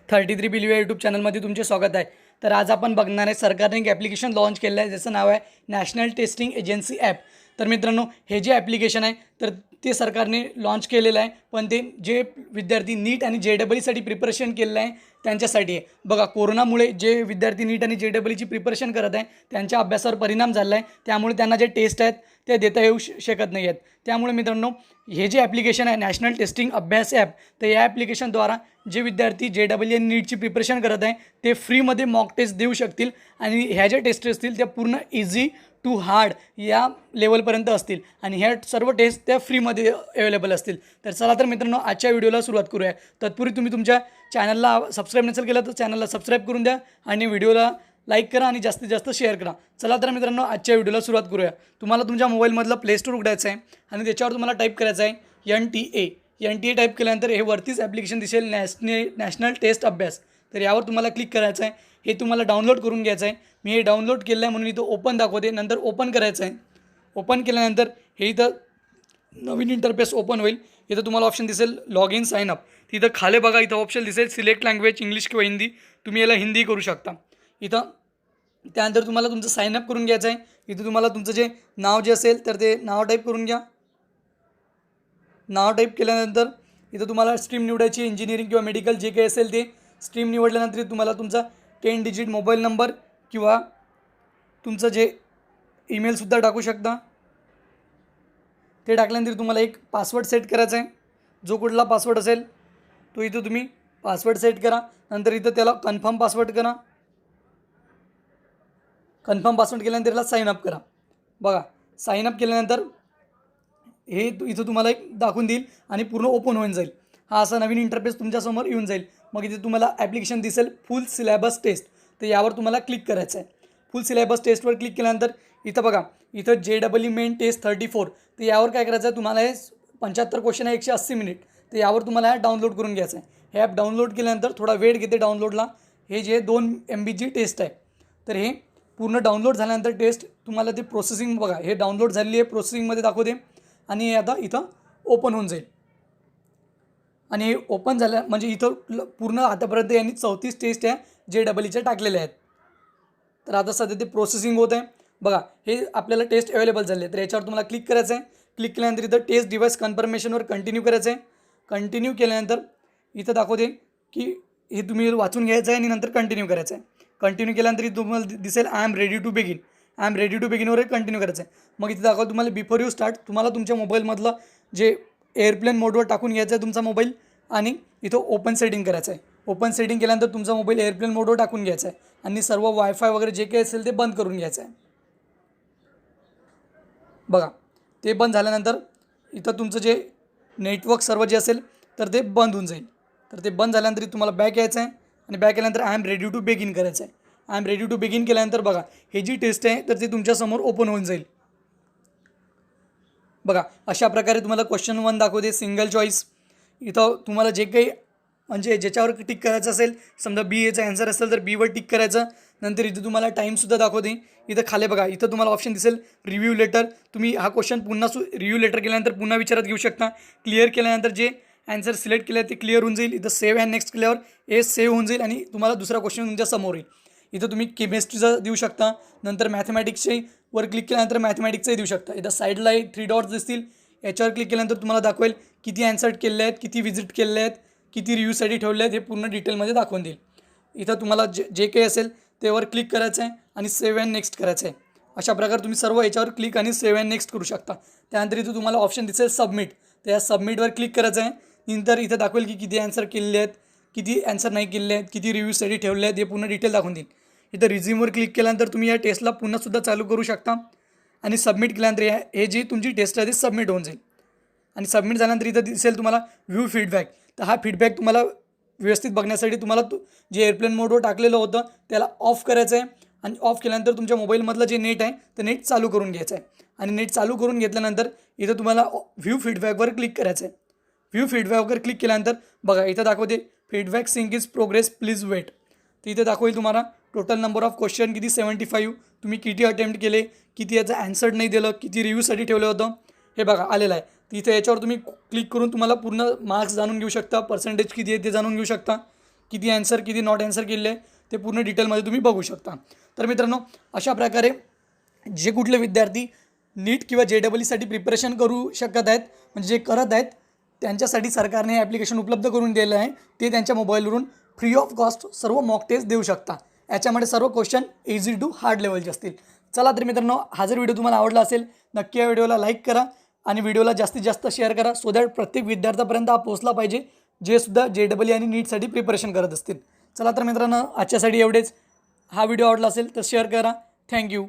33 believe YouTube चॅनलमध्ये तुमचे स्वागत आहे। तर आज आपण बघणार आहे सरकारने एक ॲप्लिकेशन लॉन्च केलं आहे ज्याचं नाव आहे नॅशनल टेस्टिंग एजन्सी ॲप। तर मित्रांनो हे जे ॲप्लिकेशन आहे तर ते सरकारने लॉन्च केलेलं आहे, पण ते जे विद्यार्थी नीट आणि JEEसाठी प्रिपरेशन केलेलं आहे त्यांच्यासाठी आहे। बघा कोरोनामुळे जे विद्यार्थी नीट आणि JEEची प्रिपरेशन करत आहे त्यांच्या अभ्यासावर परिणाम झाला आहे, त्यामुळे त्यांना जे टेस्ट आहेत ते देता येऊ शकत नाही आहेत। त्यामुळे मित्रांनो हे जे ॲप्लिकेशन आहे नॅशनल टेस्टिंग अभ्यास ॲप, तर या ॲप्लिकेशनद्वारा जे विद्यार्थी JEE आणि नीटची प्रिपरेशन करत आहे ते फ्रीमध्ये मॉक टेस्ट देऊ शकतील आणि ह्या ज्या टेस्ट असतील त्या पूर्ण इझी टू हार्ड या लेवलपर्यंत असतील आणि ह्या सर्व टेस्ट त्या फ्रीमध्ये अवेलेबल असतील। तर चला तर मित्रांनो आजच्या व्हिडिओला सुरुवात करूया। तत्पूर्वी तुम्ही तुमच्या चॅनलला सबस्क्राईब नसेल केलं तर चॅनलला सबस्क्राईब करून द्या आणि व्हिडिओला लाईक करा आणि जास्तीत जास्त शेअर करा। चला तर मित्रांनो आजच्या व्हिडिओला सुरुवात करूया। तुम्हाला तुमच्या मोबाईलमधलं प्ले स्टोर उघडायचं आहे आणि त्याच्यावर तुम्हाला टाईप करायचं आहे NTA टाईप केल्यानंतर हे वरतीच ॲप्लिकेशन दिसेल नॅशनल टेस्ट अभ्यास। तर यावर तुम्हाला क्लिक करायचं आहे, हे तुम्हाला डाउनलोड करून घ्यायचं आहे। मी हे डाउनलोड केलं आहे म्हणून इथं ओपन दाखवते, नंतर ओपन करायचं आहे। ओपन केल्यानंतर हे इथं नवीन इंटरफेस ओपन होईल। इथं तुम्हाला ऑप्शन दिसेल लॉग इन साइन अप, तिथं खाली बघा इथं ऑप्शन दिसेल सिलेक्ट लँग्वेज इंग्लिश किंवा हिंदी, तुम्ही याला हिंदी करू शकता। इथं त्यानंतर तुम्हाला तुमचं साइन अप करून घ्यायचं आहे। इथं तुम्हाला तुमचं जे नाव जे असेल तर ते नाव टाईप करून घ्या। नाव टाईप केल्यानंतर इथं तुम्हाला स्ट्रीम निवडायची, इंजिनिअरिंग किंवा मेडिकल जे काही असेल ते स्ट्रीम निवडल्यानंतर तुम्हाला तुमचा 10 डिजिट मोबाईल नंबर किंवा तुमचं जे ईमेलसुद्धा टाकू शकता। ते टाकल्यानंतर तुम्हाला एक पासवर्ड सेट करायचा आहे, जो कुठला पासवर्ड असेल तो इथं तुम्ही पासवर्ड सेट करा। नंतर इथं त्याला कन्फर्म पासवर्ड करा। कन्फर्म पासवर्ड केल्यानंतर त्याला साइन अप करा। बघा साइन अप केल्यानंतर हे इथं तुम्हाला एक दाखवून देईल आणि पूर्ण ओपन होऊन जाईल। हा असा नवीन इंटरफेस तुमच्यासमोर येऊन जाईल। मग इथे तुम्हाला ॲप्लिकेशन दिसेल फुल सिलेबस टेस्ट, तर यावर तुम्हाला क्लिक करायचं आहे। फुल सिलेबस टेस्टवर क्लिक केल्यानंतर इथं बघा इथं JEE मेन टेस्ट 34, तर यावर काय करायचं आहे तुम्हाला, हे 75 क्वेश्चन आहे 180 मिनिट, तर यावर तुम्हाला ॲप डाउनलोड करून घ्यायचं आहे। हे ॲप डाउनलोड केल्यानंतर थोडा वेळ घेते डाउनलोडला। हे जे 2 MB टेस्ट आहे, तर हे पूर्ण डाउनलोड झाल्यानंतर टेस्ट तुम्हाला ते प्रोसेसिंग बघा हे डाउनलोड झालेली आहे प्रोसेसिंगमध्ये दाखवते आणि आता इथं ओपन होऊन जाईल। आणि हे ओपन झालं म्हणजे इथं पूर्ण आतापर्यंत यांनी 34 टेस्ट या JEEच्या टाकलेल्या आहेत। तर आता सध्या ते प्रोसेसिंग होत आहे। बघा हे आपल्याला टेस्ट अवेलेबल झाले आहे, तर याच्यावर तुम्हाला क्लिक करायचं आहे। क्लिक केल्यानंतर इथं टेस्ट डिव्हाइस कन्फर्मेशनवर कंटिन्यू करायचं आहे। कंटिन्यू केल्यानंतर इथं दाखवते की हे तुम्ही वाचून घ्यायचं आहे आणि नंतर कंटिन्यू करायचं आहे। कंटिन्यू केल्यानंतर तुम्हाला दिसेल I am ready to begin, I am ready to बिगिनवर कंटिन्यू करायचं आहे। मग इथे दाखवा तुम्हाला बिफोर यू स्टार्ट, तुम्हाला तुमच्या मोबाईलमधलं जे एअरप्लेन मोडवर टाकून घ्यायचं आहे तुमचा मोबाईल आणि इथं ओपन सेटिंग करायचं आहे। ओपन सेटिंग केल्यानंतर तुमचा मोबाईल एअरप्लेन मोडवर टाकून घ्यायचा आहे आणि सर्व वायफाय वगैरे जे काही असेल ते बंद करून घ्यायचं आहे। बघा ते बंद झाल्यानंतर इथं तुमचं जे नेटवर्क सर्व जे असेल तर ते बंद होऊन जाईल। तर ते बंद झाल्यानंतर तुम्हाला बॅक यायचं आहे आणि बॅक केल्यानंतर I am ready to begin करायचं आहे। I am ready to begin केल्यानंतर बघा हे जी टेस्ट आहे तर ते तुमच्यासमोर ओपन होऊन जाईल। बघा अशा प्रकारे तुम्हाला क्वेश्चन 1 दाखवते सिंगल चॉईस। इथं तुम्हाला जे काही म्हणजे ज्याच्यावर टिक करायचं असेल, समजा BAचा आन्सर असेल तर Bवर टिक करायचं। नंतर इथं तुम्हाला टाईमसुद्धा दाखवते। इथं खाली बघा इथं तुम्हाला ऑप्शन दिसेल रिव्ह्यू लेटर, तुम्ही हा क्वेश्चन पुन्हा रिव्ह्यू लेटर केल्यानंतर पुन्हा विचारात घेऊ शकता। क्लिअर केल्यानंतर जे आन्सर सिलेक्ट केलं ते क्लिअर होऊन जाईल। इथं सेव्ह अँड नेक्स्ट केल्यावर हे सेव्ह होऊन जाईल आणि तुम्हाला दुसरा क्वेश्चन तुमच्या समोर येईल। इथं तुम्ही केमिस्ट्रीचा देऊ शकता, नंतर मॅथमॅटिक्सचे वर क्लिक केल्यानंतर मॅथमॅटिक्सचाही देऊ शकता। इथं साईडला 3 डॉट्स दिसतील, याच्यावर क्लिक केल्यानंतर तुम्हाला दाखवेल किती आन्सर केले आहेत, किती विजिट केले आहेत, किती रिव्ह्यूसाठी ठेवले आहेत, हे पूर्ण डिटेलमध्ये दाखवून देईल। इथं तुम्हाला जे काही असेल त्यावर क्लिक करायचं आहे आणि सेव्ह अँड नेक्स्ट करायचं आहे। अशा प्रकारे तुम्ही सर्व याच्यावर क्लिक आणि सेव्ह अँड नेक्स्ट करू शकता। त्यानंतर इथं तुम्हाला ऑप्शन दिसेल सबमिट, तर या सबमिटवर क्लिक करायचं आहे। नंतर इथं दाखवेल की किती आन्सर केले आहेत, किती आन्सर नाही केले आहेत, किती रिव्ह्यूसाठी ठेवले आहेत, हे पूर्ण डिटेल दाखवून देईल। इथं रिझ्यूमवर क्लिक केल्यानंतर तुम्ही या टेस्टला पुन्हासुद्धा चालू करू शकता आणि सबमिट केल्यानंतर हे जी तुमची टेस्ट आहे ती सबमिट होऊन जाईल। आणि सबमिट झाल्यानंतर इथं दिसेल तुम्हाला व्ह्यू फीडबॅक, तर हा फीडबॅक तुम्हाला व्यवस्थित बघण्यासाठी तुम्हाला जे एअरप्लेन मोडवर टाकलेलं होतं त्याला ऑफ करायचं आहे आणि ऑफ केल्यानंतर तुमच्या मोबाईलमधलं जे नेट आहे ते नेट चालू करून घ्यायचं आहे। आणि नेट चालू करून घेतल्यानंतर इथं तुम्हाला व्ह्यू फीडबॅकवर क्लिक करायचं आहे। व्ह्यू फीडबॅकवर क्लिक केल्यानंतर बघा इथं दाखवते feedback sync is progress please wait, तर इथं दाखवेल तुम्हाला टोटल नंबर ऑफ क्वेश्चन किती 75, तुम्ही किती अटेम्प्ट केले, किती याचं आन्सर नाही दिलं, किती रिव्ह्यूसाठी ठेवलं होतं, हे बघा आलेलं आहे। तिथे याच्यावर तुम्ही क्लिक करून तुम्हाला पूर्ण मार्क्स जाणून घेऊ शकता, पर्सेंटेज किती आहे ते जाणून घेऊ शकता। किती ॲन्सर किती नॉट ॲन्सर केले आहे ते पूर्ण डिटेलमध्ये तुम्ही बघू शकता. तर मित्रांनो, अशा प्रकारे जे कुठले विद्यार्थी नीट किंवा JEE प्रिपरेशन करू शकत आहेत, म्हणजे जे करत आहेत, त्यांच्यासाठी सरकारने हे ॲप्लिकेशन उपलब्ध करून दिलं आहे. ते त्यांच्या मोबाईलवरून फ्री ऑफ कॉस्ट सर्व मॉक टेस्ट देऊ शकता. याच्यामध्ये सर्व क्वेश्चन इझी टू हार्ड लेवलचे असतील. चला तर मित्रांनो, हा जर व्हिडिओ तुम्हाला आवडला असेल नक्की या व्हिडिओला लाईक करा आणि व्हिडिओला जास्तीत जास्त शेअर करा, सो दॅट प्रत्येक विद्यार्थ्यापर्यंत हा पोहोचला पाहिजे जे सुद्धा JEE आणि नीटसाठी प्रिपरेशन करत असतील. चला तर मित्रांनो, आजच्यासाठी एवढेच. हा व्हिडिओ आवडला असेल तर शेअर करा. थँक्यू.